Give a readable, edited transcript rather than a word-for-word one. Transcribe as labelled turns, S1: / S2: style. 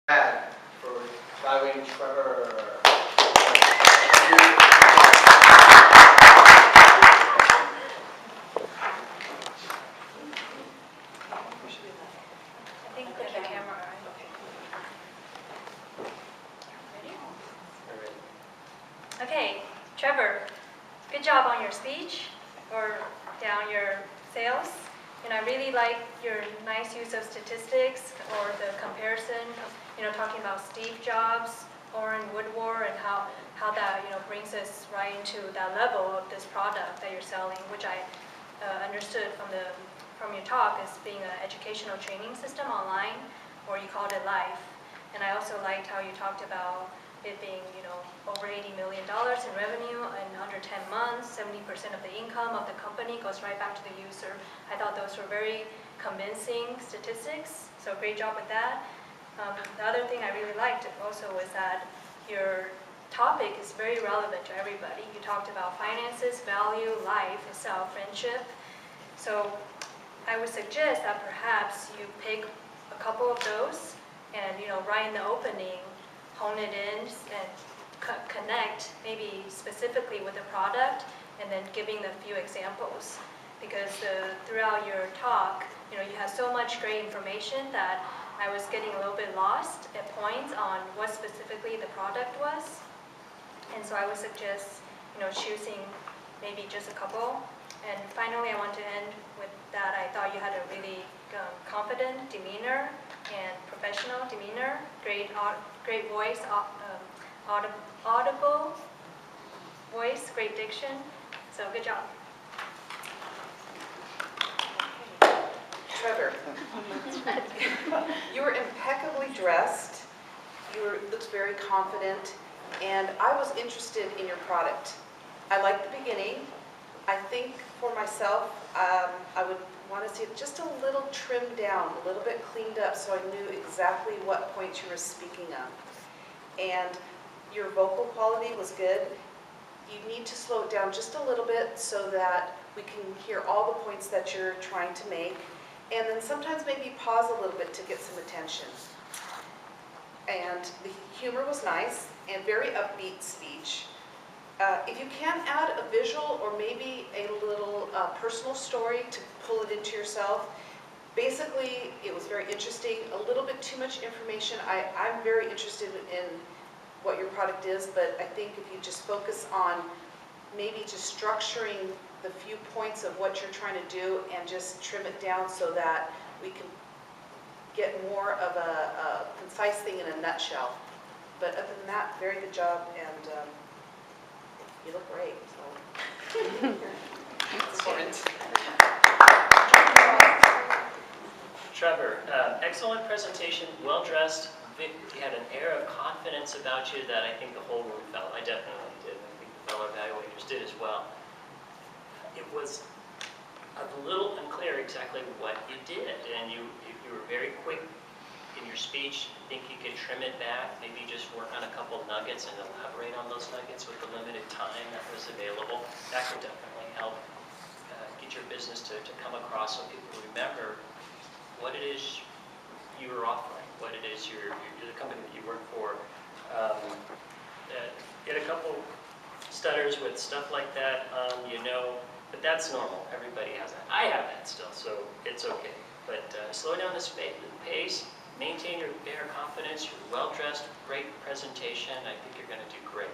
S1: For driving Trevor.
S2: I think put the camera on. Ready? Okay, Trevor, good job on your speech or down your sales. And I really like your nice use of statistics or the comparison, talking about Steve Jobs, Warren Woodward, and how that, brings us right into that level of this product that you're selling, which I understood from your talk as being an educational training system online, or you called it Life. And I also liked how you talked about it being, over $80 million in revenue in under 10 months, 70% of the income of the company goes right back to the user. I thought those were very convincing statistics, so great job with that. The other thing I really liked also was that your topic is very relevant to everybody. You talked about finances, value, life itself, friendship. So I would suggest that perhaps you pick a couple of those and, right in the opening, hone it in and connect maybe specifically with the product, and then giving a few examples. Because throughout your talk, you have so much great information that I was getting a little bit lost at points on what specifically the product was. And so I would suggest, choosing maybe just a couple. And finally, I want to end with that I thought you had a really confident demeanor and professional demeanor, great voice, audible voice, great diction. So good job.
S3: Trevor, you were impeccably dressed. Looked very confident, and I was interested in your product. I liked the beginning. I think for myself, I would want to see it just a little trimmed down, a little bit cleaned up, so I knew exactly what points you were speaking of. And your vocal quality was good. You need to slow it down just a little bit so that we can hear all the points that you're trying to make. And then sometimes maybe pause a little bit to get some attention. And the humor was nice and very upbeat speech. If you can add a visual or maybe a little personal story to pull it into yourself, basically it was very interesting. A little bit too much information. I'm very interested in what your product is, but I think if you just focus on maybe just structuring the few points of what you're trying to do and just trim it down so that we can get more of a concise thing in a nutshell. But other than that, very good job, and you look great. So.
S4: Trevor, excellent presentation, well dressed. You had an air of confidence about you that I think the whole room felt. I definitely did. I think the fellow evaluators did as well. It was a little unclear exactly what you did, and you were very quick in your speech. I think you could trim it back, maybe just work on a couple nuggets and elaborate on those nuggets with the limited time that was available. That could definitely help get your business to come across so people remember what it is you were offering, what it is the company that you work for. Get a couple stutters with stuff like that, but that's normal. Everybody has that. I have that still, so it's okay. But slow down the pace, maintain your bare confidence, you're well-dressed, great presentation. I think you're going to do great.